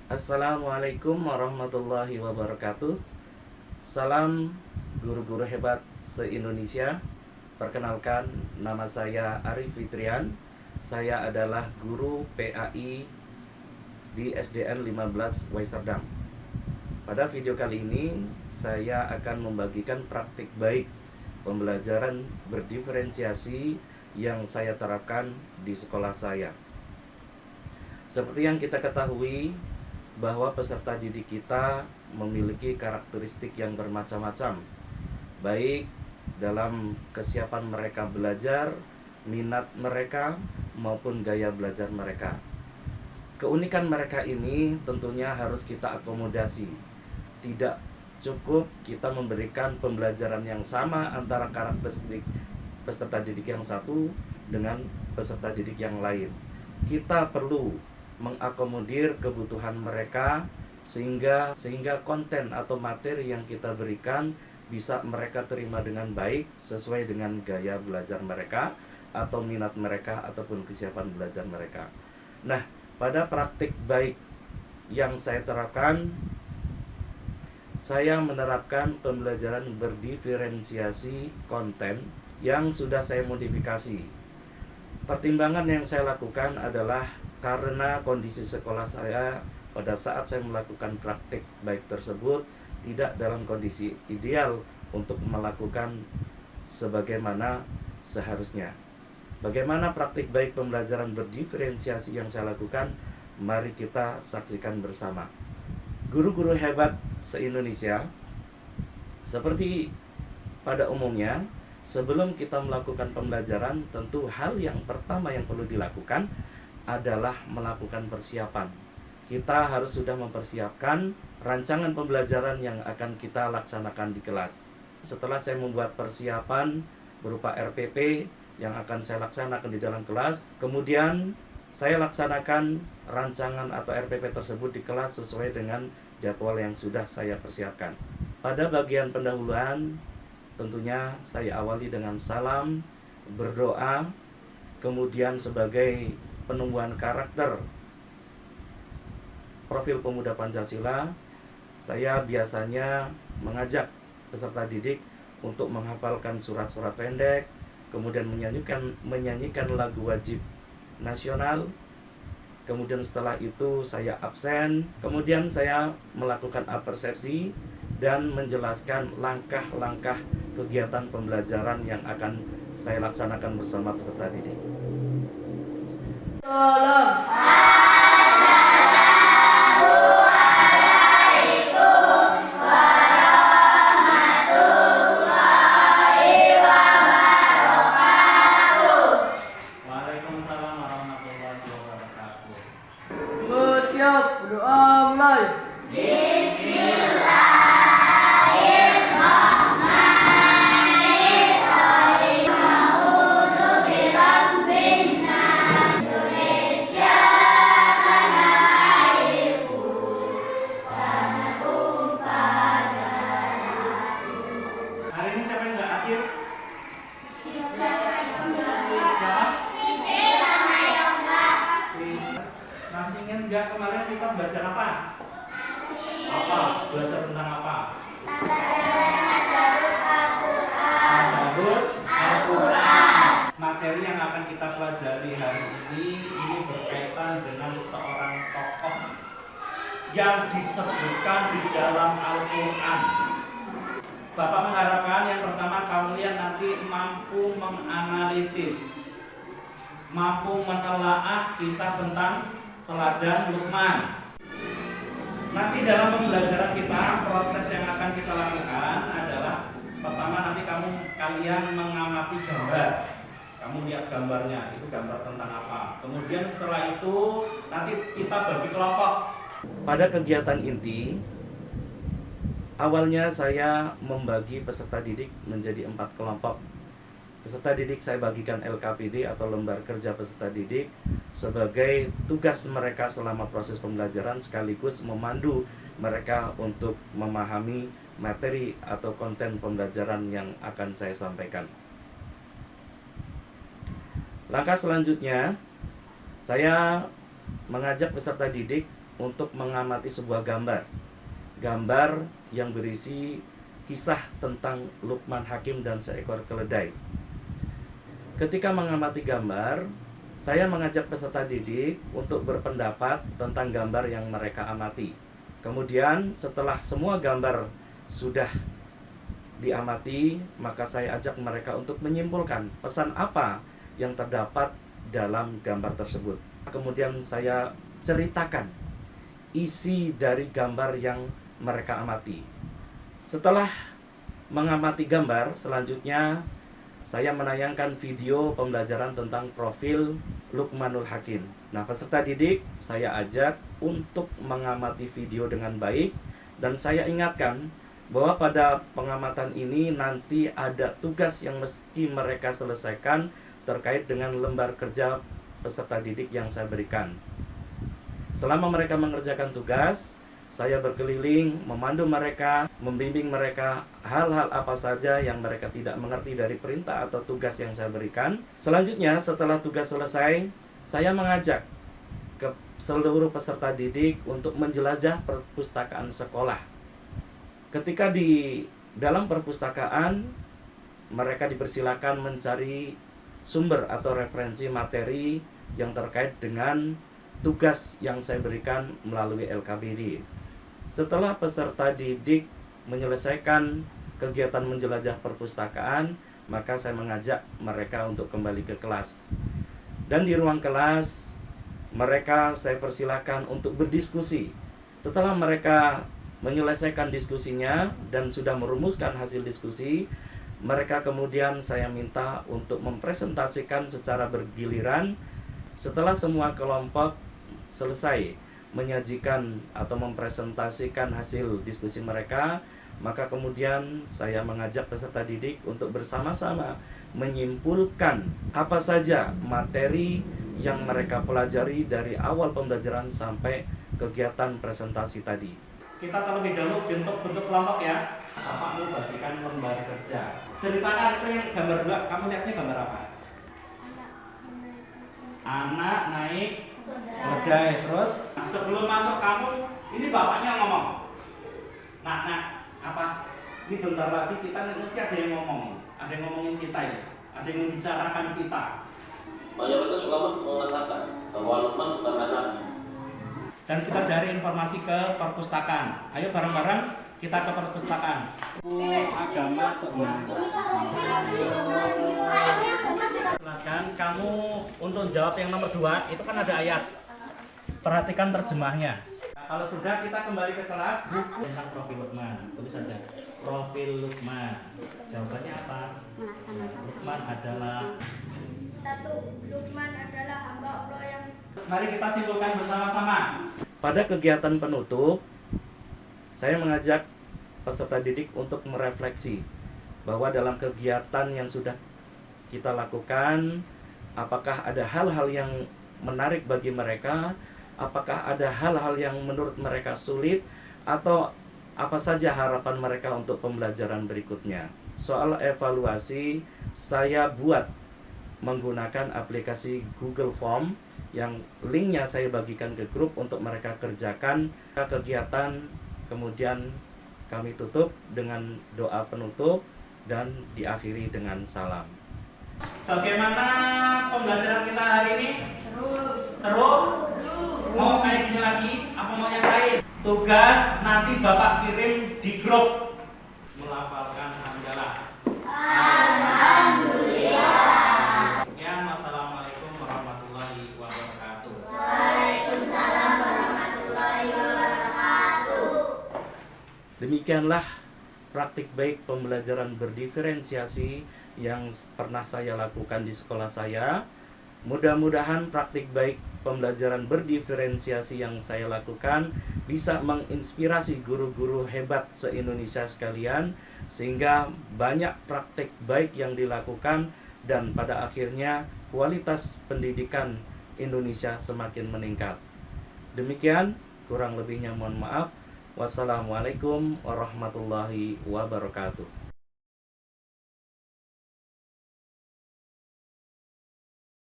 Assalamualaikum warahmatullahi wabarakatuh. Salam guru-guru hebat se-Indonesia. Perkenalkan, nama saya Arif Fitrian. Saya adalah guru PAI di SDN 15 Waiserdam. Pada video kali ini saya akan membagikan praktik baik pembelajaran berdiferensiasi yang saya terapkan di sekolah saya. Seperti yang kita ketahui, bahwa peserta didik kita memiliki karakteristik yang bermacam-macam, baik dalam kesiapan mereka belajar, minat mereka, maupun gaya belajar mereka. Keunikan mereka ini tentunya harus kita akomodasi. Tidak cukup kita memberikan pembelajaran yang sama antara karakteristik peserta didik yang satu dengan peserta didik yang lain. Kita perlu mengakomodir kebutuhan mereka sehingga konten atau materi yang kita berikan bisa mereka terima dengan baik sesuai dengan gaya belajar mereka atau minat mereka ataupun kesiapan belajar mereka. Nah, pada praktik baik yang saya terapkan, saya menerapkan pembelajaran berdiferensiasi konten yang sudah saya modifikasi. Pertimbangan yang saya lakukan adalah karena kondisi sekolah saya pada saat saya melakukan praktik baik tersebut tidak dalam kondisi ideal untuk melakukan sebagaimana seharusnya. Bagaimana praktik baik pembelajaran berdiferensiasi yang saya lakukan? Mari kita saksikan bersama. Guru-guru hebat se-Indonesia, seperti pada umumnya, sebelum kita melakukan pembelajaran, tentu hal yang pertama yang perlu dilakukan adalah melakukan persiapan. Kita harus sudah mempersiapkan rancangan pembelajaran yang akan kita laksanakan di kelas. Setelah saya membuat persiapan berupa RPP yang akan saya laksanakan di dalam kelas, kemudian saya laksanakan rancangan atau RPP tersebut di kelas sesuai dengan jadwal yang sudah saya persiapkan. Pada bagian pendahuluan, tentunya saya awali dengan salam, berdoa, kemudian sebagai penumbuhan karakter profil pemuda Pancasila, saya biasanya mengajak peserta didik untuk menghafalkan surat-surat pendek, kemudian menyanyikan lagu wajib nasional. Kemudian setelah itu saya absen, kemudian saya melakukan apersepsi dan menjelaskan langkah-langkah kegiatan pembelajaran yang akan saya laksanakan bersama peserta didik. Waalaikumsalam warahmatullahi wabarakatuh. Bersiap, berdoa mulai. Hari ini siapa yang nggak hadir? Siapa? Nasinya enggak. Kemarin kita belajar apa? Belajar tentang apa? Tadarus Al-Quran. Materi yang akan kita pelajari hari ini berkaitan dengan seorang tokoh yang disebutkan di dalam Al-Quran. Bapak mengharapkan yang pertama kalian nanti mampu menganalisis, mampu menelaah kisah tentang teladan Luqman. Nanti dalam pembelajaran kita, proses yang akan kita lakukan adalah pertama nanti kalian mengamati gambar. Kamu lihat gambarnya, itu gambar tentang apa. Kemudian setelah itu nanti kita bagi kelompok. Pada kegiatan inti, awalnya saya membagi peserta didik menjadi 4 kelompok. Peserta didik saya bagikan LKPD atau lembar kerja peserta didik sebagai tugas mereka selama proses pembelajaran sekaligus memandu mereka untuk memahami materi atau konten pembelajaran yang akan saya sampaikan. Langkah selanjutnya, saya mengajak peserta didik untuk mengamati sebuah gambar. Gambar yang berisi kisah tentang Luqman Hakim dan seekor keledai. Ketika mengamati gambar, saya mengajak peserta didik untuk berpendapat tentang gambar yang mereka amati. Kemudian setelah semua gambar sudah diamati, maka saya ajak mereka untuk menyimpulkan pesan apa yang terdapat dalam gambar tersebut. Kemudian saya ceritakan isi dari gambar yang mereka amati. Setelah mengamati gambar, selanjutnya saya menayangkan video pembelajaran tentang profil Luqmanul Hakim. Nah, peserta didik saya ajak untuk mengamati video dengan baik, dan saya ingatkan bahwa pada pengamatan ini nanti ada tugas yang mesti mereka selesaikan terkait dengan lembar kerja peserta didik yang saya berikan. Selama mereka mengerjakan tugas, saya berkeliling, memandu mereka, membimbing mereka hal-hal apa saja yang mereka tidak mengerti dari perintah atau tugas yang saya berikan. Selanjutnya, setelah tugas selesai, saya mengajak ke seluruh peserta didik untuk menjelajah perpustakaan sekolah. Ketika di dalam perpustakaan, mereka dipersilakan mencari sumber atau referensi materi yang terkait dengan tugas yang saya berikan melalui LKPD. Setelah peserta didik menyelesaikan kegiatan menjelajah perpustakaan, maka saya mengajak mereka untuk kembali ke kelas. Dan di ruang kelas, mereka saya persilakan untuk berdiskusi. Setelah mereka menyelesaikan diskusinya dan sudah merumuskan hasil diskusi, mereka kemudian saya minta untuk mempresentasikan secara bergiliran. Setelah semua kelompok selesai menyajikan atau mempresentasikan hasil diskusi mereka, maka kemudian saya mengajak peserta didik untuk bersama-sama menyimpulkan apa saja materi yang mereka pelajari dari awal pembelajaran sampai kegiatan presentasi tadi. Kita terlebih dahulu bentuk kelompok ya. Bapak mau bagikan lembar kerja. Ceritakan itu yang gambar 2, kamu lihatnya gambar apa? Anak naik keledai. Terus sebelum masuk kamu, ini bapaknya ngomong. Nah, apa? Ini bentar lagi kita mesti ada yang ngomong. Ada yang ngomongin kita ya. Ada yang membicarakan kita. Mayoritas ulama mengatakan bahwa Luqman bukan anak. Dan kita cari informasi ke perpustakaan. Ayo bareng-bareng kita ke perpustakaan. Agama sebenarnya. Jelaskan, kamu untuk jawab yang nomor 2, itu kan ada ayat. Perhatikan terjemahnya. Nah, kalau sudah, kita kembali ke kelas. Buku tentang profil Luqman. Tulis saja. Profil Luqman. Jawabannya apa? Luqman adalah 1. Luqman adalah hamba Allah yang... Mari kita simpulkan bersama-sama. Pada kegiatan penutup, saya mengajak peserta didik untuk merefleksi bahwa dalam kegiatan yang sudah kita lakukan, apakah ada hal-hal yang menarik bagi mereka, apakah ada hal-hal yang menurut mereka sulit, atau apa saja harapan mereka untuk pembelajaran berikutnya. Soal evaluasi, saya buat menggunakan aplikasi Google Form yang linknya saya bagikan ke grup untuk mereka kerjakan kegiatan. Kemudian kami tutup dengan doa penutup dan diakhiri dengan salam. Bagaimana pembelajaran kita hari ini? Seru? Mau kayak gini lagi? Apa mau yang lain? Tugas nanti Bapak kirim di grup. Melafalkan hamdalah. Alhamdulillah. Sekian, wassalamualaikum warahmatullahi wabarakatuh. Waalaikumsalam warahmatullahi wabarakatuh. Demikianlah praktik baik pembelajaran berdiferensiasi yang pernah saya lakukan di sekolah saya. Mudah-mudahan praktik baik pembelajaran berdiferensiasi yang saya lakukan bisa menginspirasi guru-guru hebat se-Indonesia sekalian, sehingga banyak praktik baik yang dilakukan dan pada akhirnya kualitas pendidikan Indonesia semakin meningkat. Demikian, kurang lebihnya mohon maaf. Wassalamualaikum warahmatullahi wabarakatuh.